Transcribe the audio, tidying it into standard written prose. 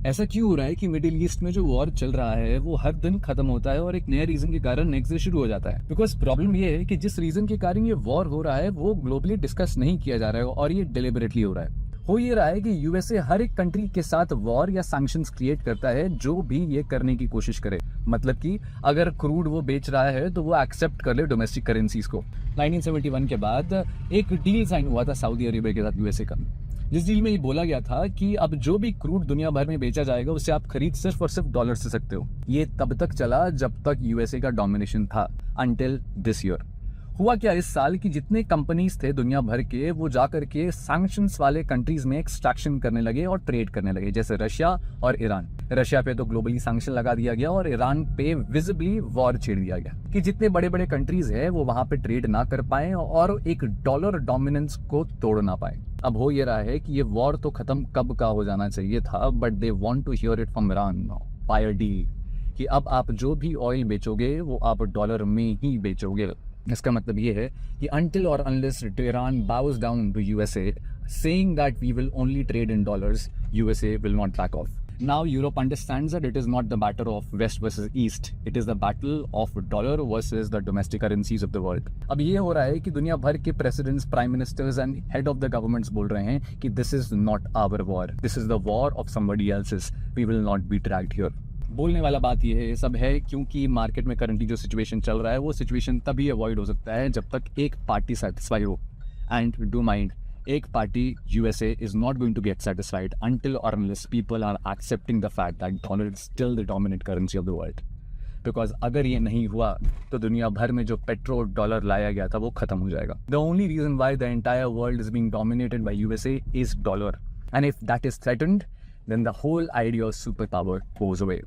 ऐसा क्यों हो रहा है कि मिडिल ईस्ट में जो वॉर चल रहा है वो हर दिन खत्म होता है और एक नया रीजन के कारण नेक्स्ट डे शुरू हो जाता है? बिकॉज प्रॉब्लम ये है कि जिस रीजन के कारण ये वॉर हो रहा है वो ग्लोबली डिस्कस नहीं किया जा रहा है और ये डिलिबरेटली हो रहा है। हो ये रहा है कि यूएसए हर एक कंट्री के साथ वॉर या सैंक्शंस क्रिएट करता है जो भी ये करने की कोशिश करे। मतलब कि अगर क्रूड वो बेच रहा है तो वो एक्सेप्ट कर ले डोमेस्टिक करेंसीज को। 1971 के बाद एक डील साइन हुआ था सऊदी अरेबिया के साथ यूएसए का, जिस डील में ये बोला गया था कि अब जो भी क्रूड दुनिया भर में बेचा जाएगा उससे आप खरीद सिर्फ और सिर्फ डॉलर से सकते हो। ये तब तक चला जब तक यूएसए का डोमिनेशन था, अंटिल दिस ईयर। हुआ क्या इस साल कि जितने कंपनीज थे दुनिया भर के वो जाकर के सैंक्शंस वाले कंट्रीज में एक्सट्रैक्शन करने लगे और ट्रेड करने लगे, जैसे रशिया और ईरान। रशिया पे तो ग्लोबली सैंक्शन लगा दिया गया और ईरान पे विजिबली वॉर छेड़ दिया गया कि जितने बड़े बड़े कंट्रीज है वो वहां पे ट्रेड ना कर पाए और एक डॉलर डोमिनेंस को तोड़ ना पाए। अब हो ये रहा है कि ये वॉर तो खत्म कब का हो जाना चाहिए था, but they want to hear it from Iran by a deal कि अब आप जो भी ऑयल बेचोगे वो आप डॉलर में ही बेचोगे। इसका मतलब ये है कि until or unless Iran bows down to USA, saying that we will only trade in dollars, USA will not back off. Now Europe understands that it is not the battle of West versus East, it is the battle of dollar versus the domestic currencies of the world. अब ये हो रहा है कि दुनिया भर के presidents, prime ministers and head of the governments बोल रहे हैं कि this is not our war, this is the war of somebody else's, we will not be tracked here. बोलने वाला बात यह है, ये सब है क्योंकि मार्केट में करंटली जो सिचुएशन चल रहा है वो सिचुएशन तभी अवॉइड हो सकता है जब तक एक पार्टी सेटिस्फाई हो। एंड डू माइंड, एक party USA is not going to get satisfied until or unless people are accepting the fact that dollar is still the dominant currency of the world. Because अगर ये नहीं हुआ तो दुनिया भर में जो पेट्रो डॉलर लाया गया था वो खत्म हो जाएगा। The only reason why the entire world is being dominated by USA is dollar, and if that is threatened then the whole idea of superpower goes away.